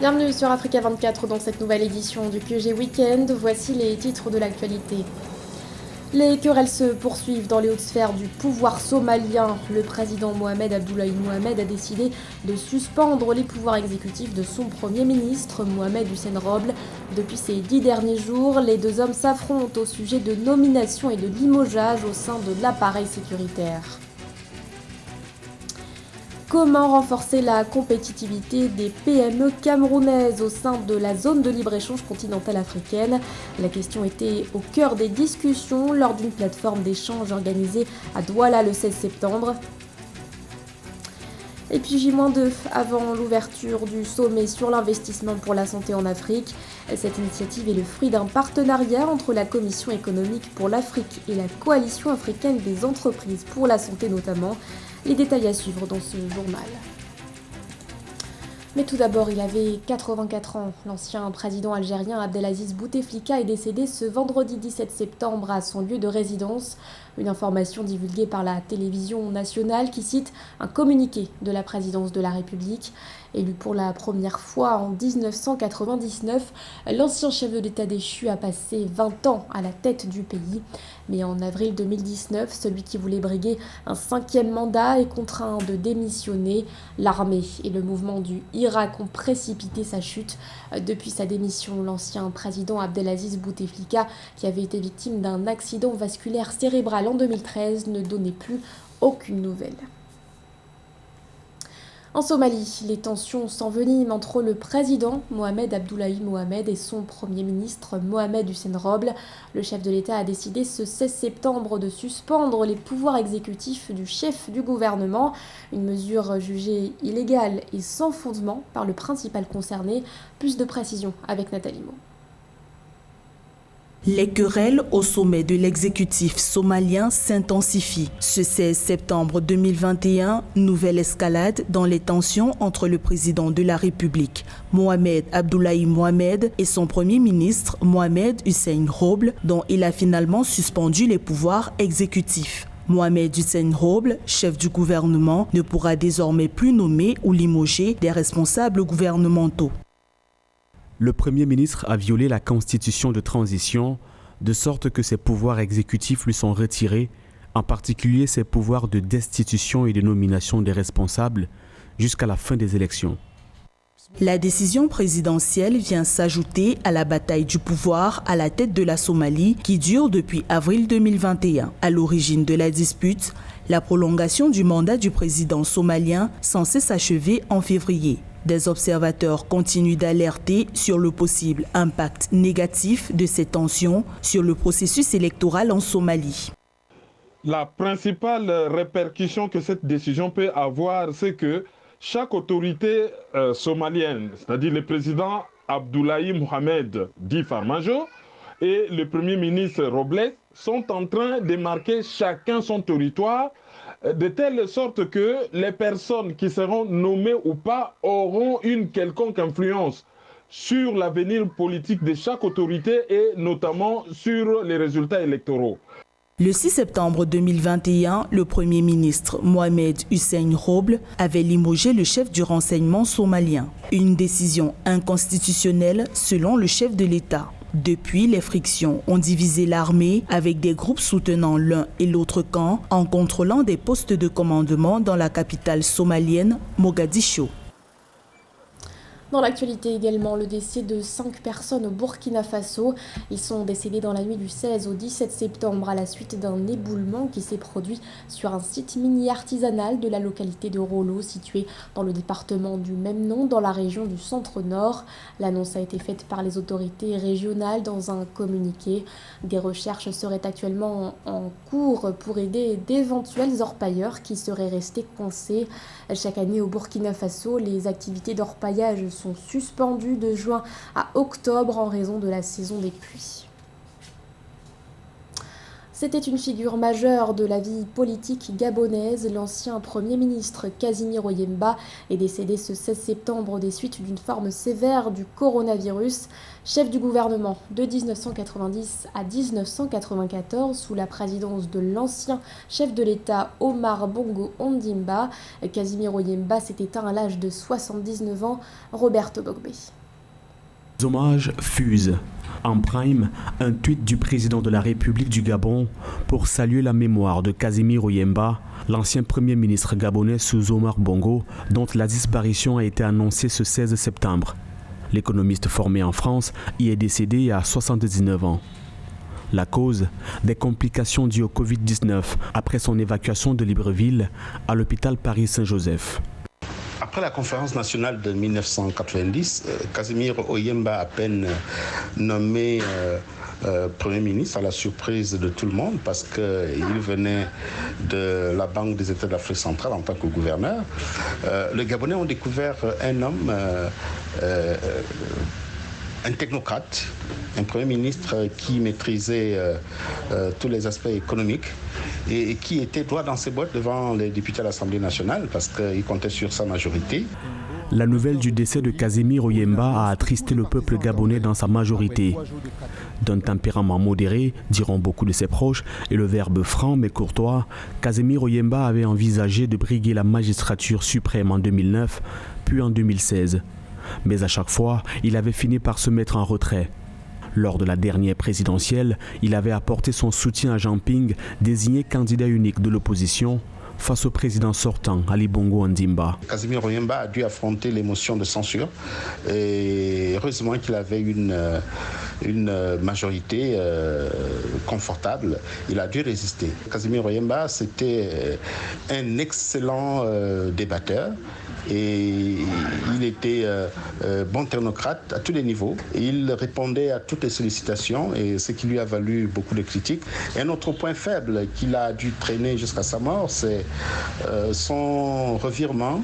Bienvenue sur Africa 24 dans cette nouvelle édition du QG Weekend. Voici les titres de l'actualité. Les querelles se poursuivent dans les hautes sphères du pouvoir somalien. Le président Mohamed Abdullahi Mohamed a décidé de suspendre les pouvoirs exécutifs de son premier ministre, Mohamed Hussein Roble. Depuis ces 10 derniers jours, les deux hommes s'affrontent au sujet de nomination et de limogeage au sein de l'appareil sécuritaire. Comment renforcer la compétitivité des PME camerounaises au sein de la zone de libre-échange continentale africaine? La question était au cœur des discussions lors d'une plateforme d'échange organisée à Douala le 16 septembre. Et puis J-2 avant l'ouverture du sommet sur l'investissement pour la santé en Afrique. Cette initiative est le fruit d'un partenariat entre la Commission économique pour l'Afrique et la Coalition africaine des entreprises pour la santé notamment. Les détails à suivre dans ce journal. Mais tout d'abord, il avait 84 ans. L'ancien président algérien Abdelaziz Bouteflika est décédé ce vendredi 17 septembre à son lieu de résidence. Une information divulguée par la télévision nationale qui cite un communiqué de la présidence de la République. Élu pour la première fois en 1999, l'ancien chef de l'État déchu a passé 20 ans à la tête du pays. Mais en avril 2019, celui qui voulait briguer un 5e mandat est contraint de démissionner. L'armée et le mouvement du Irak ont précipité sa chute. Depuis sa démission, l'ancien président Abdelaziz Bouteflika, qui avait été victime d'un accident vasculaire cérébral en 2013, ne donnait plus aucune nouvelle. En Somalie, les tensions s'enveniment entre le président Mohamed Abdullahi Mohamed et son premier ministre Mohamed Hussein Roble. Le chef de l'État a décidé ce 16 septembre de suspendre les pouvoirs exécutifs du chef du gouvernement, une mesure jugée illégale et sans fondement par le principal concerné. Plus de précisions avec Nathalie Mo. Les querelles au sommet de l'exécutif somalien s'intensifient. Ce 16 septembre 2021, nouvelle escalade dans les tensions entre le président de la République, Mohamed Abdullahi Mohamed, et son premier ministre, Mohamed Hussein Roble, dont il a finalement suspendu les pouvoirs exécutifs. Mohamed Hussein Roble, chef du gouvernement, ne pourra désormais plus nommer ou limoger des responsables gouvernementaux. Le Premier ministre a violé la constitution de transition, de sorte que ses pouvoirs exécutifs lui sont retirés, en particulier ses pouvoirs de destitution et de nomination des responsables, jusqu'à la fin des élections. La décision présidentielle vient s'ajouter à la bataille du pouvoir à la tête de la Somalie qui dure depuis avril 2021. À l'origine de la dispute, la prolongation du mandat du président somalien censé s'achever en février. Des observateurs continuent d'alerter sur le possible impact négatif de ces tensions sur le processus électoral en Somalie. La principale répercussion que cette décision peut avoir, c'est que chaque autorité somalienne, c'est-à-dire le président Abdullahi Mohamed dit Farmajo et le premier ministre Robles, sont en train de marquer chacun son territoire, de telle sorte que les personnes qui seront nommées ou pas auront une quelconque influence sur l'avenir politique de chaque autorité et notamment sur les résultats électoraux. Le 6 septembre 2021, le Premier ministre Mohamed Hussein Roble avait limogé le chef du renseignement somalien. Une décision inconstitutionnelle selon le chef de l'État. Depuis, les frictions ont divisé l'armée avec des groupes soutenant l'un et l'autre camp en contrôlant des postes de commandement dans la capitale somalienne, Mogadiscio. Dans l'actualité également, le décès de 5 personnes au Burkina Faso. Ils sont décédés dans la nuit du 16 au 17 septembre à la suite d'un éboulement qui s'est produit sur un site minier artisanal de la localité de Rolo, situé dans le département du même nom, dans la région du centre-nord. L'annonce a été faite par les autorités régionales dans un communiqué. Des recherches seraient actuellement en cours pour aider d'éventuels orpailleurs qui seraient restés coincés. Chaque année au Burkina Faso, les activités d'orpaillage sont suspendues de juin à octobre en raison de la saison des pluies. C'était une figure majeure de la vie politique gabonaise. L'ancien Premier ministre Casimir Oyemba est décédé ce 16 septembre des suites d'une forme sévère du coronavirus. Chef du gouvernement de 1990 à 1994 sous la présidence de l'ancien chef de l'État Omar Bongo Ondimba, Casimir Oyemba s'est éteint à l'âge de 79 ans. Roberto Bogbe. Les hommages fusent. En prime, un tweet du président de la République du Gabon pour saluer la mémoire de Casimir Oyemba, l'ancien premier ministre gabonais sous Omar Bongo, dont la disparition a été annoncée ce 16 septembre. L'économiste formé en France y est décédé à 79 ans. La cause, des complications dues au Covid-19 après son évacuation de Libreville à l'hôpital Paris-Saint-Joseph. Après la conférence nationale de 1990, Casimir Oyemba, à peine nommé Premier ministre, à la surprise de tout le monde, parce qu'il venait de la Banque des États de l'Afrique centrale en tant que gouverneur, les Gabonais ont découvert un homme, un technocrate, un Premier ministre qui maîtrisait tous les aspects économiques et qui était droit dans ses bottes devant les députés à l'Assemblée nationale parce qu'il comptait sur sa majorité. La nouvelle du décès de Casimir Oyemba a attristé le peuple gabonais dans sa majorité. D'un tempérament modéré, diront beaucoup de ses proches, et le verbe franc mais courtois, Casimir Oyemba avait envisagé de briguer la magistrature suprême en 2009, puis en 2016. Mais à chaque fois, il avait fini par se mettre en retrait. Lors de la dernière présidentielle, il avait apporté son soutien à Jean Ping, désigné candidat unique de l'opposition, face au président sortant, Ali Bongo Ondimba. Casimir Oyemba a dû affronter l'émotion de censure et heureusement qu'il avait une majorité confortable. Il a dû résister. Casimir Oyemba, c'était un excellent débatteur. Et il était bon technocrate à tous les niveaux. Il répondait à toutes les sollicitations et ce qui lui a valu beaucoup de critiques. Et un autre point faible qu'il a dû traîner jusqu'à sa mort, c'est son revirement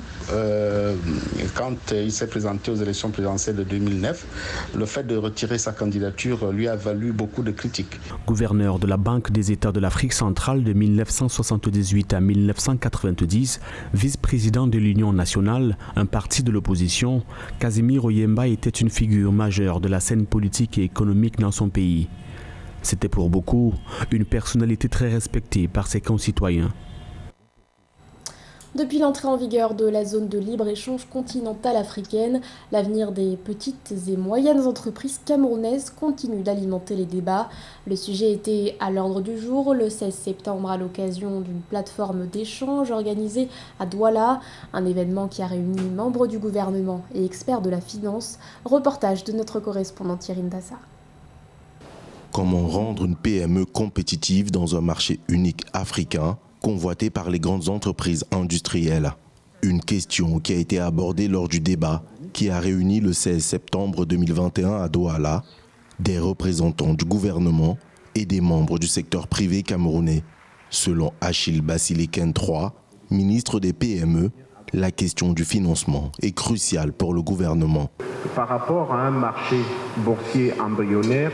quand il s'est présenté aux élections présidentielles de 2009. Le fait de retirer sa candidature lui a valu beaucoup de critiques. Gouverneur de la Banque des États de l'Afrique centrale de 1978 à 1990, vice-président de l'Union nationale, un parti de l'opposition, Casimir Oyemba était une figure majeure de la scène politique et économique dans son pays. C'était pour beaucoup une personnalité très respectée par ses concitoyens. Depuis l'entrée en vigueur de la zone de libre-échange continentale africaine, l'avenir des petites et moyennes entreprises camerounaises continue d'alimenter les débats. Le sujet était à l'ordre du jour le 16 septembre à l'occasion d'une plateforme d'échange organisée à Douala, un événement qui a réuni membres du gouvernement et experts de la finance. Reportage de notre correspondant Thierry Ndassa. Comment rendre une PME compétitive dans un marché unique africain convoité par les grandes entreprises industrielles? Une question qui a été abordée lors du débat qui a réuni le 16 septembre 2021 à Douala des représentants du gouvernement et des membres du secteur privé camerounais. Selon Achille Basileken III, ministre des PME, la question du financement est cruciale pour le gouvernement. Par rapport à un marché boursier embryonnaire,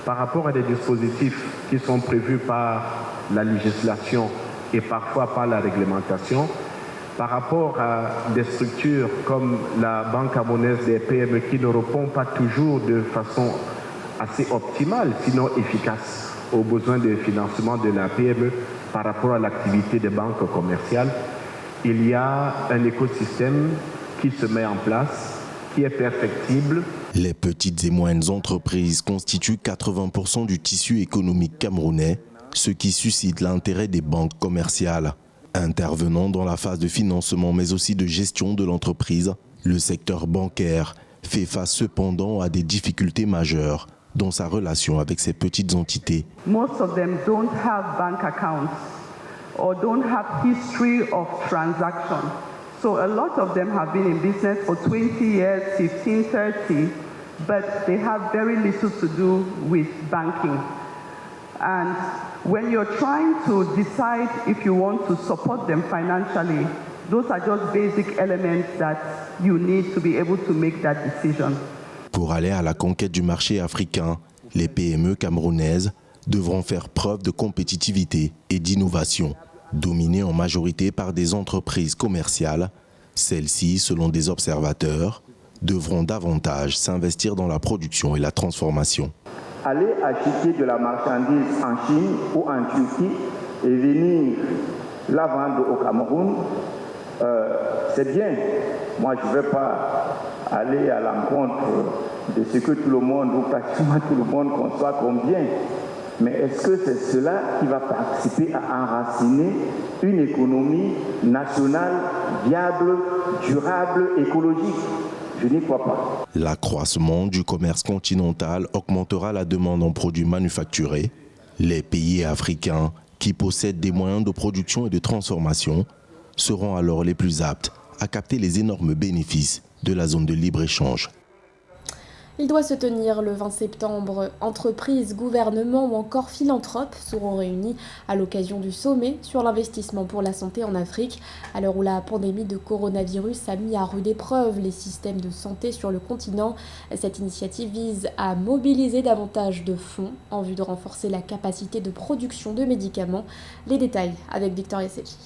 par rapport à des dispositifs qui sont prévus par la législation et parfois par la réglementation, par rapport à des structures comme la Banque camerounaise des PME qui ne répond pas toujours de façon assez optimale, sinon efficace, aux besoins de financement de la PME par rapport à l'activité des banques commerciales, il y a un écosystème qui se met en place, qui est perfectible. Les petites et moyennes entreprises constituent 80% du tissu économique camerounais, ce qui suscite l'intérêt des banques commerciales. Intervenant dans la phase de financement mais aussi de gestion de l'entreprise, le secteur bancaire fait face cependant à des difficultés majeures dans sa relation avec ces petites entités. Most of them don't have bank accounts or don't have history of transaction. So a lot of them have been in business for 20 years, 15, 30, but they have very little to do with banking. And when you're trying to decide if you want to support them financially, those are just basic elements that you need to be able to make that decision. Pour aller à la conquête du marché africain, les PME camerounaises devront faire preuve de compétitivité et d'innovation. Dominées en majorité par des entreprises commerciales, celles-ci, selon des observateurs, devront davantage s'investir dans la production et la transformation. Aller acheter de la marchandise en Chine ou en Turquie et venir la vendre au Cameroun, c'est bien. Moi, je ne vais pas aller à l'encontre de ce que tout le monde, ou pratiquement tout le monde, conçoit comme bien. Mais est-ce que c'est cela qui va participer à enraciner une économie nationale viable, durable, écologique? Je n'y crois pas. L'accroissement du commerce continental augmentera la demande en produits manufacturés. Les pays africains qui possèdent des moyens de production et de transformation seront alors les plus aptes à capter les énormes bénéfices de la zone de libre-échange. Il doit se tenir le 20 septembre. Entreprises, gouvernements ou encore philanthropes seront réunis à l'occasion du sommet sur l'investissement pour la santé en Afrique. À l'heure où la pandémie de coronavirus a mis à rude épreuve les systèmes de santé sur le continent, cette initiative vise à mobiliser davantage de fonds en vue de renforcer la capacité de production de médicaments. Les détails avec Victoria Sechi.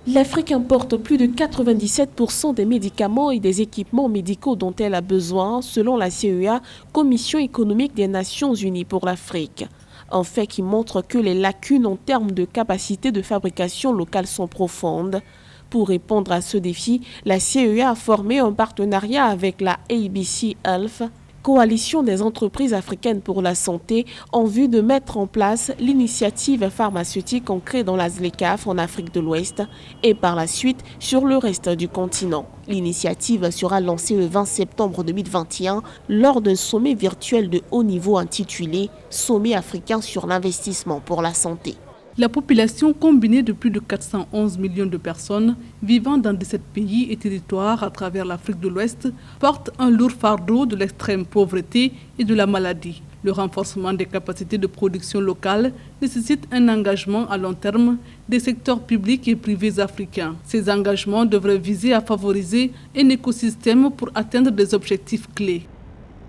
L'Afrique importe plus de 97% des médicaments et des équipements médicaux dont elle a besoin, selon la CEA, Commission économique des Nations Unies pour l'Afrique. Un fait qui montre que les lacunes en termes de capacité de fabrication locale sont profondes. Pour répondre à ce défi, la CEA a formé un partenariat avec la ABC Health, Coalition des entreprises africaines pour la santé, en vue de mettre en place l'initiative pharmaceutique ancrée dans la ZLECAf en Afrique de l'Ouest et par la suite sur le reste du continent. L'initiative sera lancée le 20 septembre 2021 lors d'un sommet virtuel de haut niveau intitulé « Sommet africain sur l'investissement pour la santé ». La population combinée de plus de 411 millions de personnes vivant dans 17 pays et territoires à travers l'Afrique de l'Ouest porte un lourd fardeau de l'extrême pauvreté et de la maladie. Le renforcement des capacités de production locale nécessite un engagement à long terme des secteurs publics et privés africains. Ces engagements devraient viser à favoriser un écosystème pour atteindre des objectifs clés.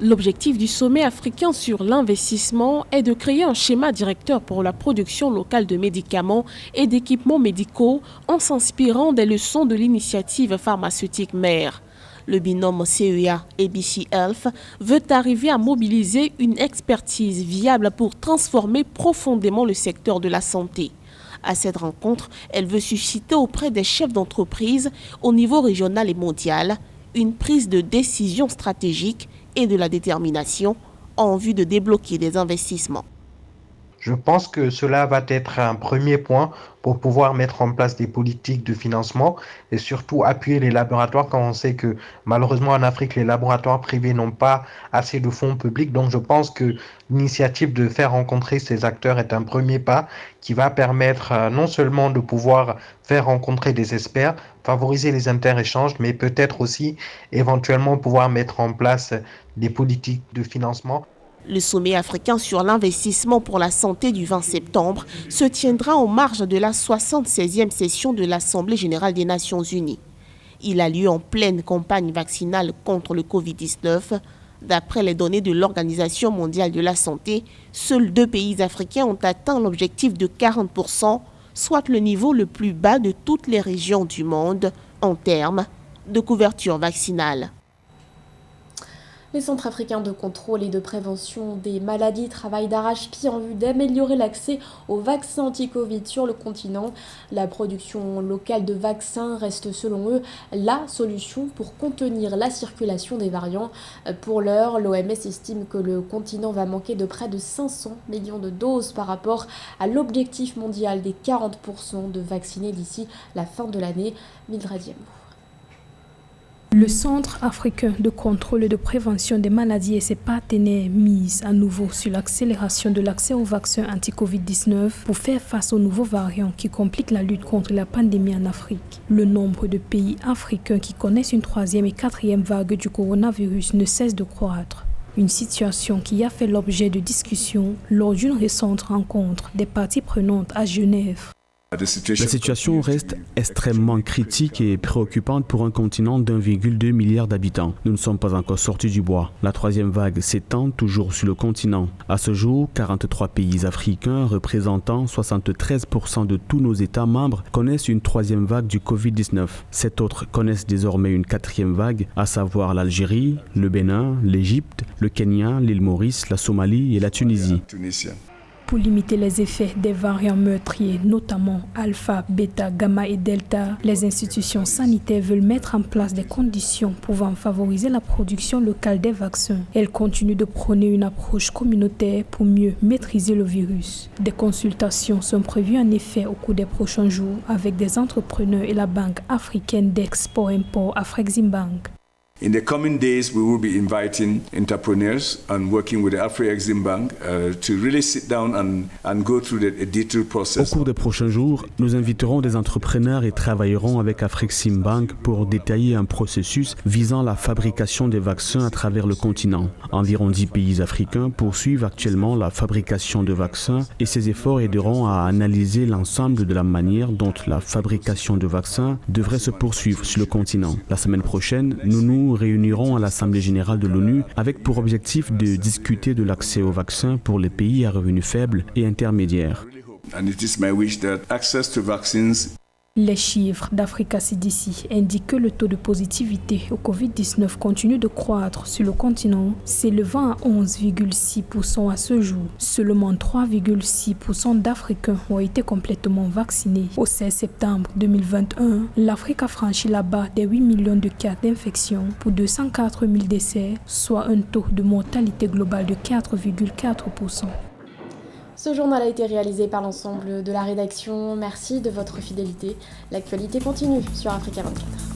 L'objectif du sommet africain sur l'investissement est de créer un schéma directeur pour la production locale de médicaments et d'équipements médicaux en s'inspirant des leçons de l'initiative pharmaceutique mère. Le binôme CEA-ABC Health veut arriver à mobiliser une expertise viable pour transformer profondément le secteur de la santé. À cette rencontre, elle veut susciter auprès des chefs d'entreprise au niveau régional et mondial une prise de décision stratégique et de la détermination en vue de débloquer des investissements. Je pense que cela va être un premier point pour pouvoir mettre en place des politiques de financement et surtout appuyer les laboratoires quand on sait que malheureusement en Afrique, les laboratoires privés n'ont pas assez de fonds publics. Donc je pense que l'initiative de faire rencontrer ces acteurs est un premier pas qui va permettre non seulement de pouvoir faire rencontrer des experts, favoriser les interéchanges, mais peut-être aussi éventuellement pouvoir mettre en place des politiques de financement. Le sommet africain sur l'investissement pour la santé du 20 septembre se tiendra en marge de la 76e session de l'Assemblée générale des Nations unies. Il a lieu en pleine campagne vaccinale contre le Covid-19. D'après les données de l'Organisation mondiale de la santé, seuls 2 pays africains ont atteint l'objectif de 40%, soit le niveau le plus bas de toutes les régions du monde en termes de couverture vaccinale. Les centres africains de contrôle et de prévention des maladies travaillent d'arrache-pied en vue d'améliorer l'accès aux vaccins anti-Covid sur le continent. La production locale de vaccins reste selon eux la solution pour contenir la circulation des variants. Pour l'heure, l'OMS estime que le continent va manquer de près de 500 millions de doses par rapport à l'objectif mondial des 40% de vaccinés d'ici la fin de l'année. Mildred Diembo. Le Centre africain de contrôle et de prévention des maladies et ses partenaires misent à nouveau sur l'accélération de l'accès aux vaccins anti-Covid-19 pour faire face aux nouveaux variants qui compliquent la lutte contre la pandémie en Afrique. Le nombre de pays africains qui connaissent une 3e et 4e vague du coronavirus ne cesse de croître. Une situation qui a fait l'objet de discussions lors d'une récente rencontre des parties prenantes à Genève. La situation reste extrêmement critique et préoccupante pour un continent d'1,2 milliard d'habitants. Nous ne sommes pas encore sortis du bois. La troisième vague s'étend toujours sur le continent. À ce jour, 43 pays africains représentant 73% de tous nos États membres connaissent une troisième vague du Covid-19. 7 autres connaissent désormais une quatrième vague, à savoir l'Algérie, le Bénin, l'Égypte, le Kenya, l'île Maurice, la Somalie et la Tunisie. Pour limiter les effets des variants meurtriers, notamment alpha, bêta, gamma et delta, les institutions sanitaires veulent mettre en place des conditions pouvant favoriser la production locale des vaccins. Elles continuent de prôner une approche communautaire pour mieux maîtriser le virus. Des consultations sont prévues en effet au cours des prochains jours avec des entrepreneurs et la Banque africaine d'export-import Afreximbank. In the coming days, we will be inviting entrepreneurs and working with the Afreximbank to really sit down and go through the detailed process. Au cours des prochains jours, nous inviterons des entrepreneurs et travaillerons avec Afreximbank pour détailler un processus visant la fabrication des vaccins à travers le continent. Environ 10 pays africains poursuivent actuellement la fabrication de vaccins et ces efforts aideront à analyser l'ensemble de la manière dont la fabrication de vaccins devrait se poursuivre sur le continent. La semaine prochaine, nous réunirons à l'Assemblée générale de l'ONU avec pour objectif de discuter de l'accès aux vaccins pour les pays à revenus faibles et intermédiaires. Les chiffres d'Africa CDC indiquent que le taux de positivité au Covid-19 continue de croître sur le continent, s'élevant à 11,6% à ce jour. Seulement 3,6% d'Africains ont été complètement vaccinés. Au 16 septembre 2021, l'Afrique a franchi la barre des 8 millions de cas d'infection pour 204 000 décès, soit un taux de mortalité globale de 4,4%. Ce journal a été réalisé par l'ensemble de la rédaction. Merci de votre fidélité. L'actualité continue sur Africa 24.